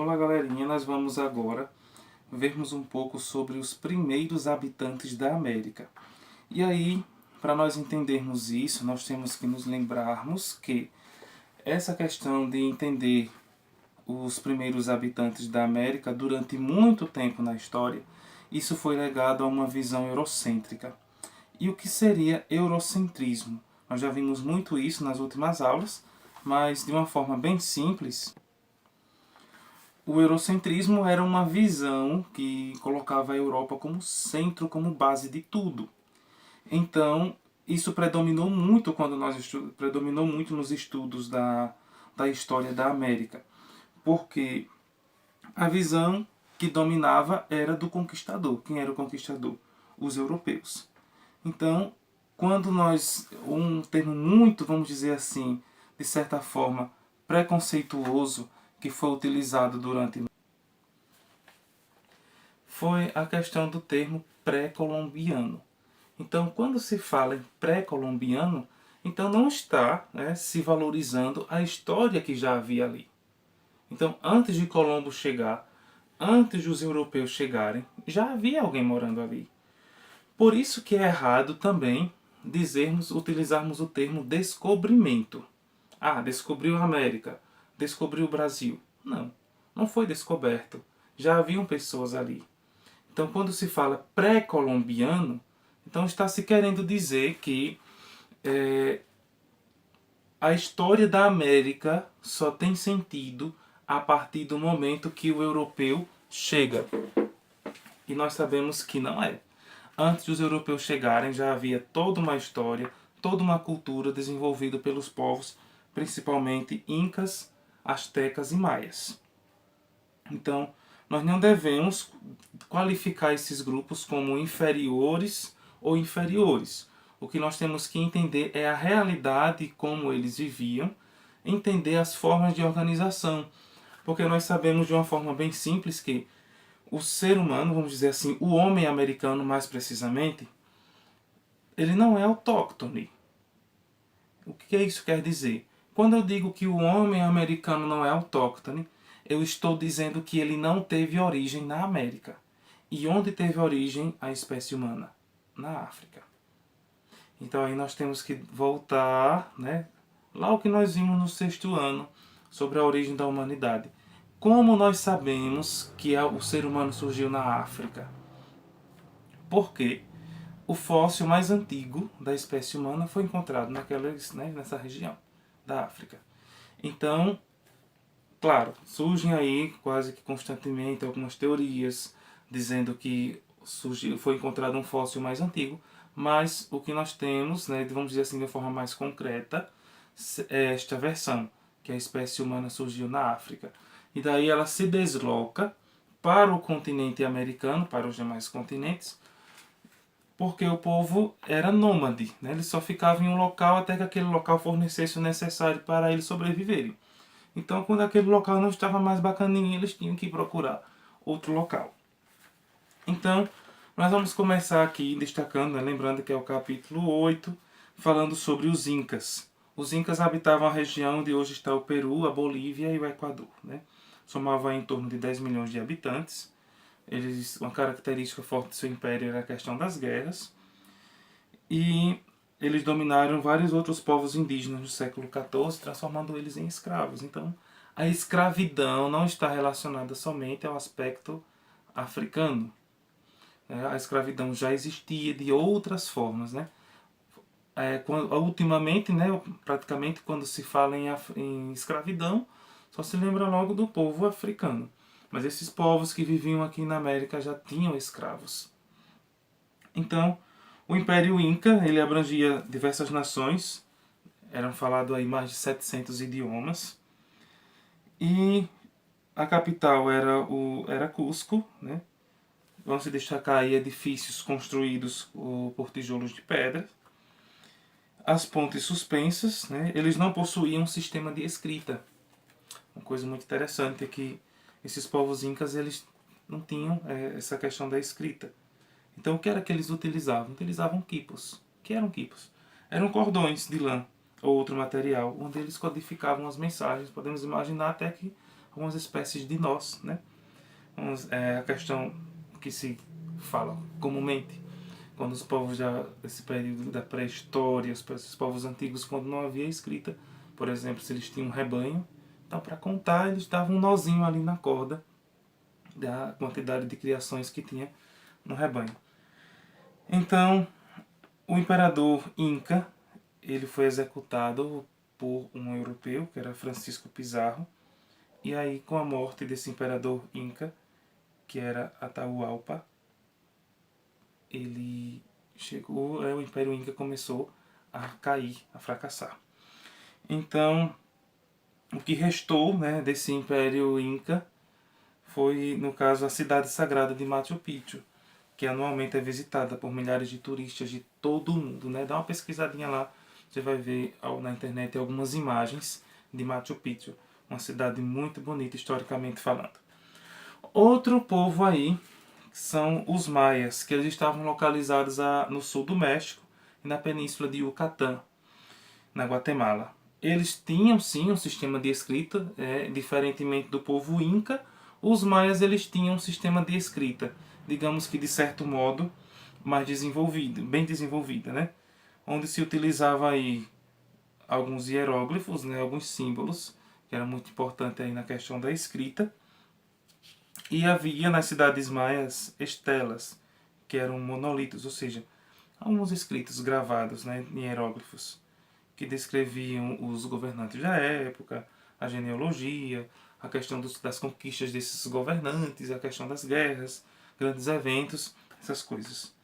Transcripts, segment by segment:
Olá galerinha, nós vamos agora vermos um pouco sobre os primeiros habitantes da América. E aí, para nós entendermos isso, nós temos que nos lembrarmos que essa questão de entender os primeiros habitantes da América durante muito tempo na história, isso foi legado a uma visão eurocêntrica. E o que seria eurocentrismo? Nós já vimos muito isso nas últimas aulas, mas de uma forma bem simples. O eurocentrismo era uma visão que colocava a Europa como centro, como base de tudo. Então, isso predominou muito predominou muito nos estudos da história da América, porque a visão que dominava era do conquistador. Quem era o conquistador? Os europeus. Então, quando um termo muito, vamos dizer assim, de certa forma, preconceituoso, que foi utilizado durante foi a questão do termo pré-colombiano. Então, quando se fala em pré-colombiano, então não está, se valorizando a história que já havia ali. Então, antes de Colombo chegar, antes dos europeus chegarem, já havia alguém morando ali. Por isso que é errado também utilizarmos o termo descobrimento. Ah, descobriu a América, descobriu o Brasil. Não, não foi descoberto. Já haviam pessoas ali. Então, quando se fala pré-colombiano, então está se querendo dizer que a história da América só tem sentido a partir do momento que o europeu chega. E nós sabemos que não é. Antes dos europeus chegarem, já havia toda uma história, toda uma cultura desenvolvida pelos povos, principalmente incas, astecas e maias. Então, nós não devemos qualificar esses grupos como inferiores ou inferiores. O que nós temos que entender é a realidade como eles viviam, entender as formas de organização. Porque nós sabemos de uma forma bem simples que o ser humano, vamos dizer assim, o homem americano mais precisamente, ele não é autóctone. O que isso quer dizer? Quando eu digo que o homem americano não é autóctone, eu estou dizendo que ele não teve origem na América. E onde teve origem a espécie humana? Na África. Então aí nós temos que voltar, lá o que nós vimos no 6º ano, sobre a origem da humanidade. Como nós sabemos que o ser humano surgiu na África? Porque o fóssil mais antigo da espécie humana foi encontrado nessa região da África. Então, claro, surgem aí quase que constantemente algumas teorias dizendo que foi encontrado um fóssil mais antigo, mas o que nós temos, vamos dizer assim de uma forma mais concreta, é esta versão, que a espécie humana surgiu na África. E daí ela se desloca para o continente americano, para os demais continentes, porque o povo era nômade, eles só ficavam em um local até que aquele local fornecesse o necessário para eles sobreviverem. Então, quando aquele local não estava mais bacaninho, eles tinham que procurar outro local. Então, nós vamos começar aqui destacando, lembrando que é o capítulo 8, falando sobre os Incas. Os Incas habitavam a região onde hoje está o Peru, a Bolívia e o Equador. Somavam em torno de 10 milhões de habitantes. Uma característica forte do seu império era a questão das guerras. E eles dominaram vários outros povos indígenas no século XIV, transformando eles em escravos. Então, a escravidão não está relacionada somente ao aspecto africano. A escravidão já existia de outras formas. Ultimamente, praticamente, quando se fala em escravidão, só se lembra logo do povo africano. Mas esses povos que viviam aqui na América já tinham escravos. Então, o Império Inca, ele abrangia diversas nações, eram falados aí mais de 700 idiomas, e a capital era Cusco, Vão se destacar aí edifícios construídos por tijolos de pedra, as pontes suspensas, eles não possuíam um sistema de escrita. Uma coisa muito interessante é que esses povos incas eles não tinham essa questão da escrita. Então o que era que eles utilizavam? Utilizavam quipos. O que eram quipos? Eram cordões de lã ou outro material, onde eles codificavam as mensagens. Podemos imaginar até que algumas espécies de nós, né? A questão que se fala comumente, quando os povos já, esse período da pré-história, esses povos antigos, quando não havia escrita, por exemplo, se eles tinham um rebanho, então para contar eles davam um nozinho ali na corda da quantidade de criações que tinha no rebanho. Então, o imperador Inca, ele foi executado por um europeu, que era Francisco Pizarro, e aí com a morte desse imperador Inca, que era Atahualpa, ele chegou, o Império Inca começou a cair, a fracassar. Então, o que restou, né, desse Império Inca foi, no caso, a cidade sagrada de Machu Picchu, que anualmente é visitada por milhares de turistas de todo o mundo, né? Dá uma pesquisadinha lá, você vai ver na internet algumas imagens de Machu Picchu, uma cidade muito bonita historicamente falando. Outro povo aí são os maias, que eles estavam localizados no sul do México e na península de Yucatán, na Guatemala. Eles tinham sim um sistema de escrita, diferentemente do povo Inca. Os maias eles tinham um sistema de escrita, digamos que de certo modo mais desenvolvido, bem desenvolvida, né? Onde se utilizava aí alguns hieróglifos, né, alguns símbolos, que era muito importante aí na questão da escrita. E havia nas cidades maias estelas, que eram monolitos, ou seja, alguns escritos gravados, né, em hieróglifos, que descreviam os governantes da época, a genealogia, a questão das conquistas desses governantes, a questão das guerras, grandes eventos, essas coisas.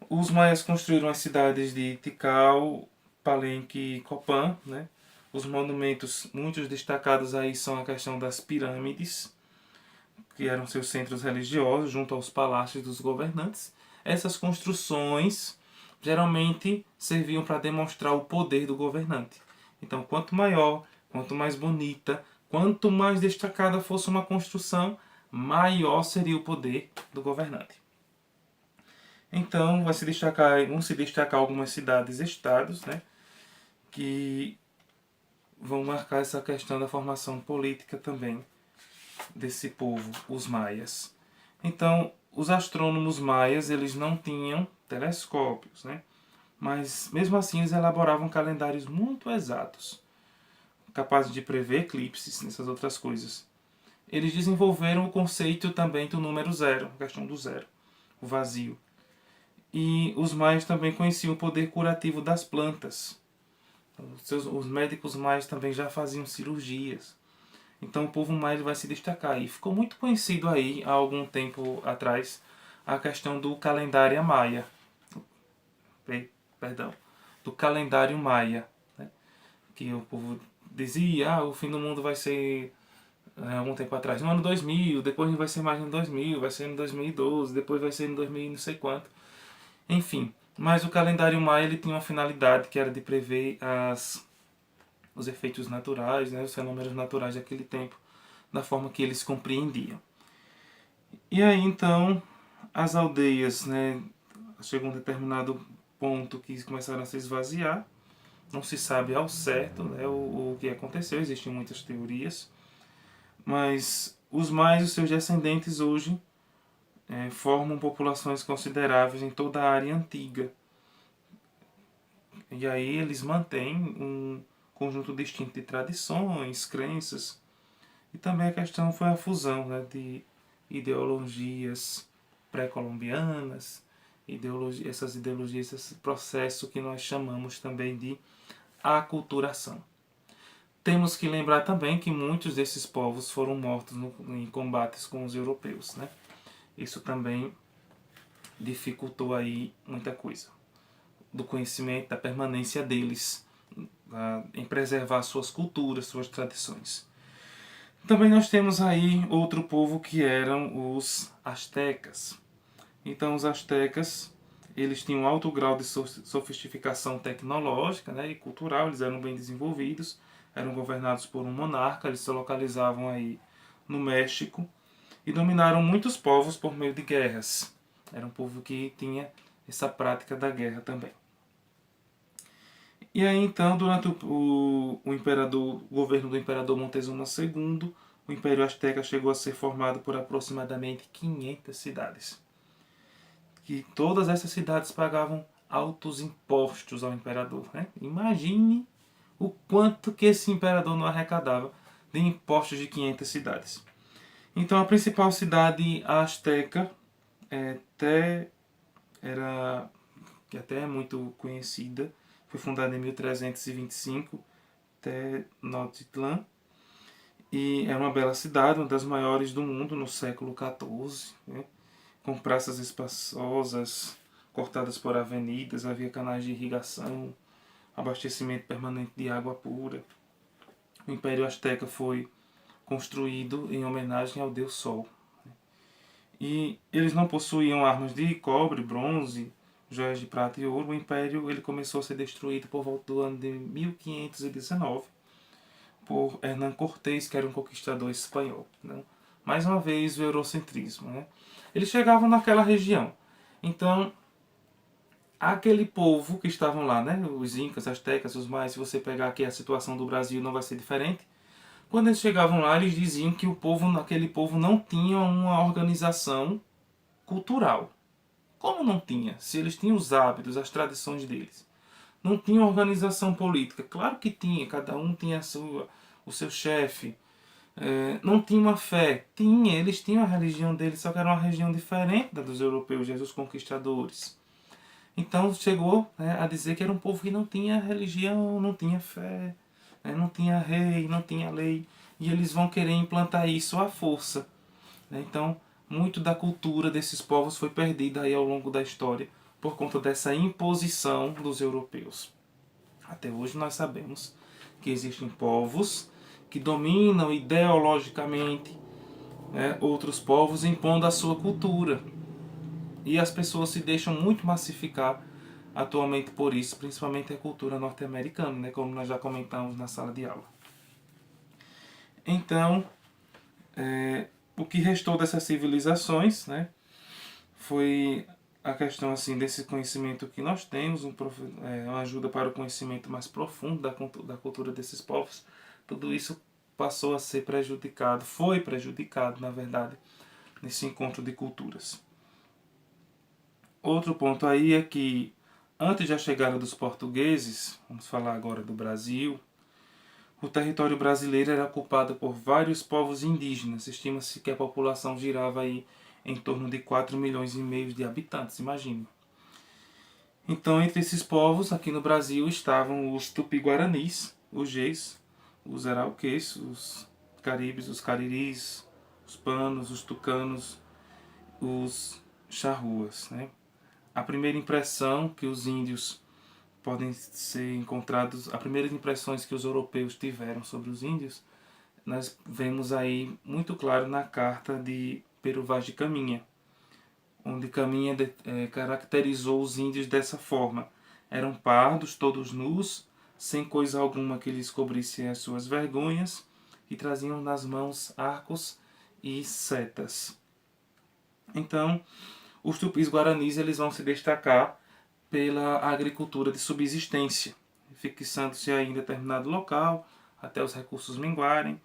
Os maias construíram as cidades de Tikal, Palenque e Copan, né? Os monumentos muitos destacados aí são a questão das pirâmides, que eram seus centros religiosos, junto aos palácios dos governantes. Essas construções geralmente serviam para demonstrar o poder do governante. Então, quanto maior, quanto mais bonita, quanto mais destacada fosse uma construção, maior seria o poder do governante. Então, vão se destacar algumas cidades-estados, né, que vão marcar essa questão da formação política também desse povo, os maias. Então, os astrônomos maias, eles não tinham telescópios, né? Mas mesmo assim eles elaboravam calendários muito exatos, capazes de prever eclipses, essas outras coisas. Eles desenvolveram o conceito também do número zero, a questão do zero, o vazio. E os maias também conheciam o poder curativo das plantas. Os médicos maias também já faziam cirurgias. Então o povo maia vai se destacar. E ficou muito conhecido aí, há algum tempo atrás, a questão do calendário maia. Perdão. Do calendário maia. Né? Que o povo dizia, o fim do mundo vai ser algum tempo atrás, no ano 2000, depois vai ser mais no 2000, vai ser no 2012, depois vai ser no 2000 não sei quanto. Enfim, mas o calendário maia ele tinha uma finalidade que era de prever os efeitos naturais, né, os fenômenos naturais daquele tempo, da forma que eles compreendiam. E aí então as aldeias, né, chegam a um determinado ponto que começaram a se esvaziar, não se sabe ao certo, né, o que aconteceu, existem muitas teorias, mas os mais os seus descendentes hoje formam populações consideráveis em toda a área antiga. E aí eles mantêm um conjunto distinto de tradições, crenças, e também a questão foi a fusão, né, de ideologias pré-colombianas, essas ideologias, esse processo que nós chamamos também de aculturação. Temos que lembrar também que muitos desses povos foram mortos em combates com os europeus, né? Isso também dificultou aí muita coisa do conhecimento, da permanência deles em preservar suas culturas, suas tradições. Também nós temos aí outro povo que eram os astecas. Então os astecas, eles tinham um alto grau de sofisticação tecnológica, né, e cultural, eles eram bem desenvolvidos, eram governados por um monarca, eles se localizavam aí no México e dominaram muitos povos por meio de guerras. Era um povo que tinha essa prática da guerra também. E aí então, durante o governo do imperador Montezuma II, o Império Azteca chegou a ser formado por aproximadamente 500 cidades. Que todas essas cidades pagavam altos impostos ao imperador. Né? Imagine o quanto que esse imperador não arrecadava de impostos de 500 cidades. Então a principal cidade azteca que até é muito conhecida, foi fundada em 1325, Tenochtitlan, e é uma bela cidade, uma das maiores do mundo no século XIV, né? Com praças espaçosas, cortadas por avenidas, havia canais de irrigação, abastecimento permanente de água pura. O Império Azteca foi construído em homenagem ao Deus Sol. E eles não possuíam armas de cobre, bronze, joias de prata e ouro. O Império ele começou a ser destruído por volta do ano de 1519 por Hernán Cortés, que era um conquistador espanhol. Né? Mais uma vez o eurocentrismo. Né? Eles chegavam naquela região. Então, aquele povo que estavam lá, né? Os incas, astecas, os maias, se você pegar aqui a situação do Brasil não vai ser diferente. Quando eles chegavam lá, eles diziam que aquele povo não tinha uma organização cultural. Como não tinha? Se eles tinham os hábitos, as tradições deles. Não tinha organização política. Claro que tinha, cada um tinha o seu chefe. Não tinha uma fé. Tinha, eles tinham a religião deles, só que era uma religião diferente da dos europeus, dos conquistadores. Então chegou, né, a dizer que era um povo que não tinha religião, não tinha fé, né, não tinha rei, não tinha lei. E eles vão querer implantar isso à força. Né? Então, muito da cultura desses povos foi perdida aí ao longo da história por conta dessa imposição dos europeus. Até hoje nós sabemos que existem povos que dominam ideologicamente, né, outros povos impondo a sua cultura. E as pessoas se deixam muito massificar atualmente por isso, principalmente a cultura norte-americana, né, como nós já comentamos na sala de aula. Então, o que restou dessas civilizações, né, foi a questão assim desse conhecimento que nós temos, uma ajuda para o conhecimento mais profundo da cultura desses povos. Tudo isso passou a ser prejudicado, foi prejudicado, na verdade, nesse encontro de culturas. Outro ponto aí é que, antes da chegada dos portugueses, vamos falar agora do Brasil, o território brasileiro era ocupado por vários povos indígenas. Estima-se que a população girava aí em torno de 4 milhões e meio de habitantes, imagine. Então, entre esses povos, aqui no Brasil, estavam os tupi-guaranis, os geis, os arauquês, os caribes, os cariris, os panos, os tucanos, os charruas. Né? A primeira impressão que os índios podem ser encontrados, as primeiras impressões que os europeus tiveram sobre os índios, nós vemos aí muito claro na carta de Pero Vaz de Caminha, onde Caminha caracterizou os índios dessa forma. Eram pardos, todos nus, sem coisa alguma que lhes cobrisse as suas vergonhas, e traziam nas mãos arcos e setas. Então, os tupis-guaranis eles vão se destacar pela agricultura de subsistência, fixando-se aí em determinado local, até os recursos minguarem,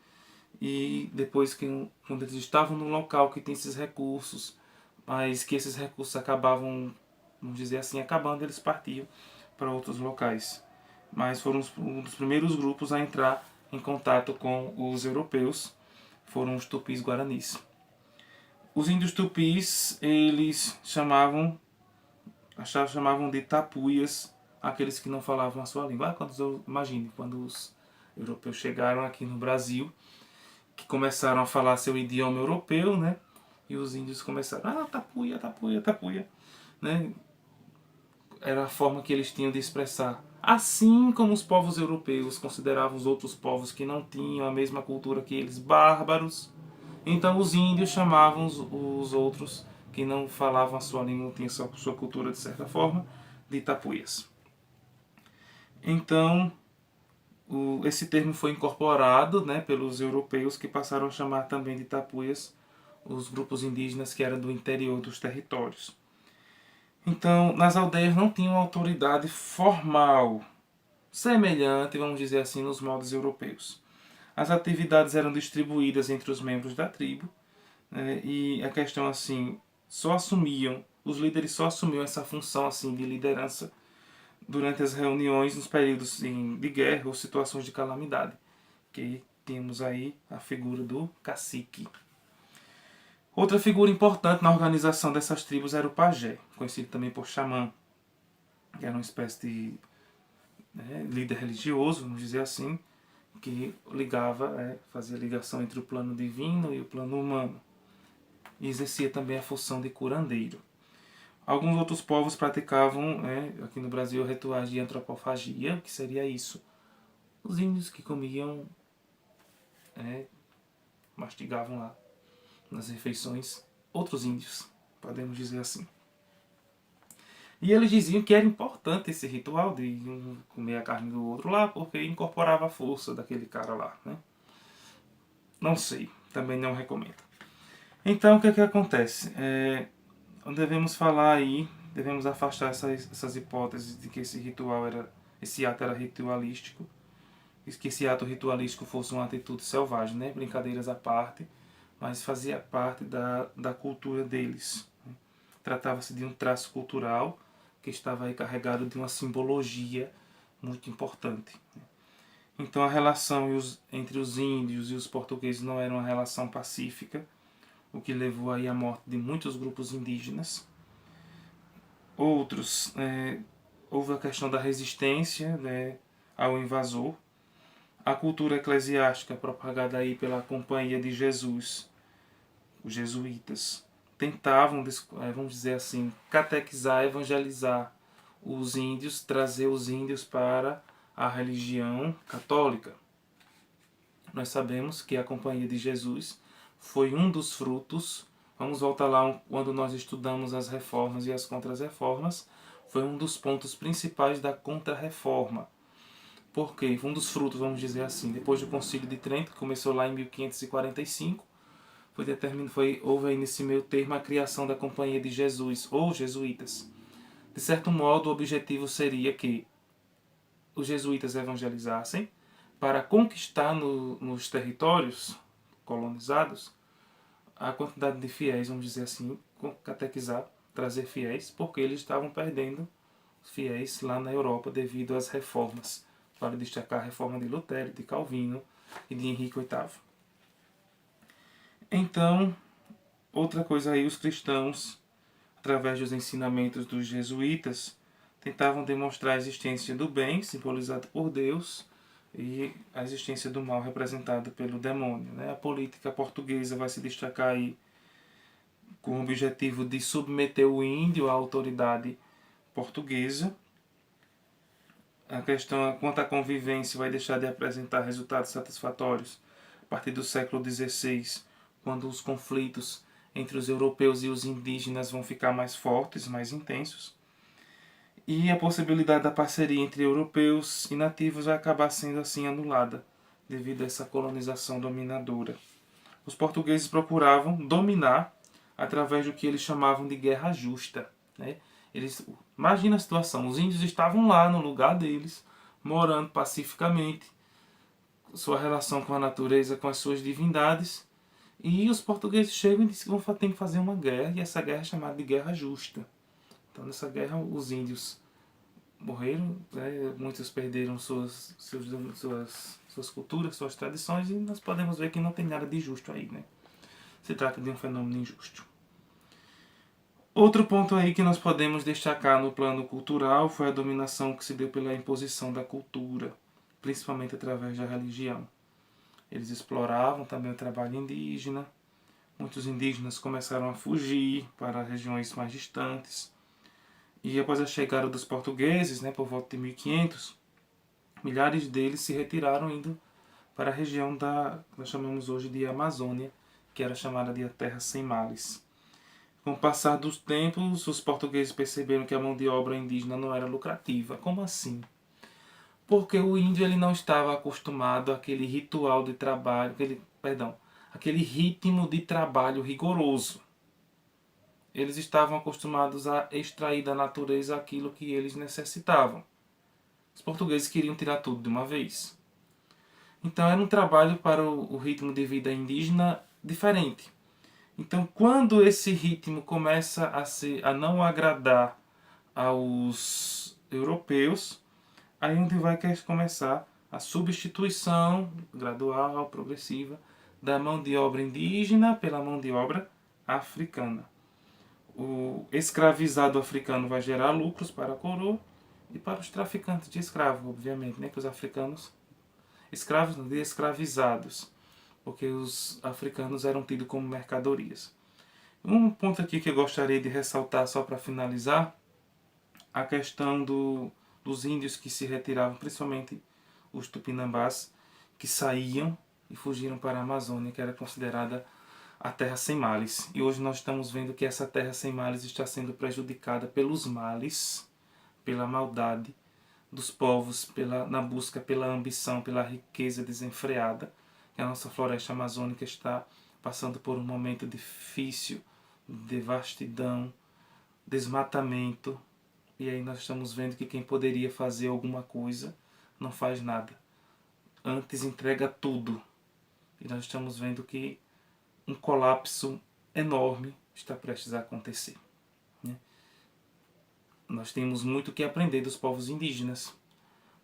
e depois que quando eles estavam num local que tem esses recursos, mas que esses recursos acabavam, vamos dizer assim, acabando, eles partiam para outros locais. Mas foram um dos primeiros grupos a entrar em contato com os europeus, foram os tupis-guaranis. Os índios tupis, eles chamavam de tapuias aqueles que não falavam a sua língua. Imagine, quando os europeus chegaram aqui no Brasil, que começaram a falar seu idioma europeu, né? E os índios começaram, tapuia, tapuia, tapuia, né? Era a forma que eles tinham de expressar. Assim como os povos europeus consideravam os outros povos que não tinham a mesma cultura que eles bárbaros, então os índios chamavam os outros que não falavam a sua língua, não tinham a sua cultura de certa forma, de tapuias. Então, esse termo foi incorporado, né, pelos europeus, que passaram a chamar também de tapuias os grupos indígenas que eram do interior dos territórios. Então, nas aldeias não tinham autoridade formal, semelhante, vamos dizer assim, nos modos europeus. As atividades eram distribuídas entre os membros da tribo, né? E a questão assim, os líderes só assumiam essa função assim de liderança durante as reuniões nos períodos de guerra ou situações de calamidade, que temos aí a figura do cacique. Outra figura importante na organização dessas tribos era o pajé, conhecido também por xamã, que era uma espécie de líder religioso, vamos dizer assim, que fazia ligação entre o plano divino e o plano humano, e exercia também a função de curandeiro. Alguns outros povos praticavam, aqui no Brasil, rituais de antropofagia, que seria isso. Os índios que comiam, mastigavam lá nas refeições outros índios, podemos dizer assim. E eles diziam que era importante esse ritual de um comer a carne do outro lá, porque incorporava a força daquele cara lá, né? Não sei, também não recomendo. Então, o que acontece? Devemos falar aí, devemos afastar essas hipóteses de que esse ato era ritualístico, e que esse ato ritualístico fosse uma atitude selvagem, né? Brincadeiras à parte, mas fazia parte da cultura deles. Tratava-se de um traço cultural que estava aí carregado de uma simbologia muito importante. Então a relação entre os índios e os portugueses não era uma relação pacífica, o que levou aí à morte de muitos grupos indígenas. Outros, houve a questão da resistência, né, ao invasor. A cultura eclesiástica propagada aí pela Companhia de Jesus, os jesuítas, tentavam, vamos dizer assim, catequizar, evangelizar os índios, trazer os índios para a religião católica. Nós sabemos que a Companhia de Jesus foi um dos frutos, vamos voltar lá quando nós estudamos as reformas e as contra-reformas, foi um dos pontos principais da contra-reforma. Por quê? Um dos frutos, vamos dizer assim, depois do Concílio de Trento, que começou lá em 1545, houve aí nesse meio termo a criação da Companhia de Jesus, ou jesuítas. De certo modo, o objetivo seria que os jesuítas evangelizassem para conquistar nos territórios colonizados a quantidade de fiéis, vamos dizer assim, catequizar, trazer fiéis, porque eles estavam perdendo fiéis lá na Europa devido às reformas. Vale destacar a reforma de Lutero, de Calvino e de Henrique VIII. Então, outra coisa aí, os cristãos, através dos ensinamentos dos jesuítas, tentavam demonstrar a existência do bem, simbolizado por Deus, e a existência do mal, representado pelo demônio. Né? A política portuguesa vai se destacar aí com o objetivo de submeter o índio à autoridade portuguesa. A questão quanto à convivência vai deixar de apresentar resultados satisfatórios a partir do século XVI, quando os conflitos entre os europeus e os indígenas vão ficar mais fortes, mais intensos. E a possibilidade da parceria entre europeus e nativos vai acabar sendo assim anulada, devido a essa colonização dominadora. Os portugueses procuravam dominar através do que eles chamavam de guerra justa. Né? Imagina a situação, os índios estavam lá no lugar deles, morando pacificamente, sua relação com a natureza, com as suas divindades, e os portugueses chegam e dizem que tem que fazer uma guerra, e essa guerra é chamada de guerra justa. Então nessa guerra os índios morreram, muitos perderam suas culturas, suas tradições, e nós podemos ver que não tem nada de justo aí. Né? Se trata de um fenômeno injusto. Outro ponto aí que nós podemos destacar no plano cultural foi a dominação que se deu pela imposição da cultura, principalmente através da religião. Eles exploravam também o trabalho indígena, muitos indígenas começaram a fugir para regiões mais distantes, e após a chegada dos portugueses, por volta de 1500, milhares deles se retiraram indo para a região que nós chamamos hoje de Amazônia, que era chamada de a Terra Sem Males. Com o passar dos tempos, os portugueses perceberam que a mão de obra indígena não era lucrativa. Como assim? Porque o índio ele não estava acostumado àquele ritual de trabalho, aquele ritmo de trabalho rigoroso. Eles estavam acostumados a extrair da natureza aquilo que eles necessitavam. Os portugueses queriam tirar tudo de uma vez. Então era um trabalho para o ritmo de vida indígena diferente. Então quando esse ritmo começa a não agradar aos europeus, aí onde vai começar a substituição gradual, progressiva, da mão de obra indígena pela mão de obra africana. O escravizado africano vai gerar lucros para a coroa e para os traficantes de escravos, obviamente, né? Que os africanos, escravos não, de escravizados, porque os africanos eram tidos como mercadorias. Um ponto aqui que eu gostaria de ressaltar só para finalizar, a questão dos índios que se retiravam, principalmente os tupinambás, que saíam e fugiram para a Amazônia, que era considerada a terra sem males. E hoje nós estamos vendo que essa terra sem males está sendo prejudicada pelos males, pela maldade dos povos, na busca pela ambição, pela riqueza desenfreada. Que a nossa floresta amazônica está passando por um momento difícil, de vastidão, desmatamento. E aí nós estamos vendo que quem poderia fazer alguma coisa não faz nada. Antes entrega tudo. E nós estamos vendo que um colapso enorme está prestes a acontecer. Né? Nós temos muito que aprender dos povos indígenas,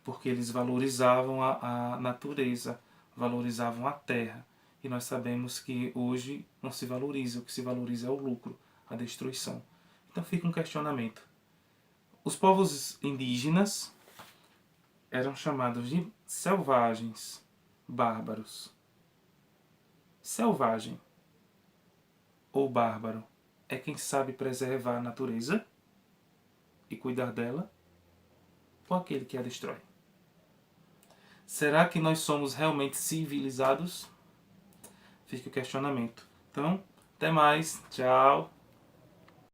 porque eles valorizavam a natureza, valorizavam a terra. E nós sabemos que hoje não se valoriza, o que se valoriza é o lucro, a destruição. Então fica um questionamento. Os povos indígenas eram chamados de selvagens, bárbaros. Selvagem ou bárbaro é quem sabe preservar a natureza e cuidar dela, ou aquele que a destrói? Será que nós somos realmente civilizados? Fica o questionamento. Então, até mais. Tchau.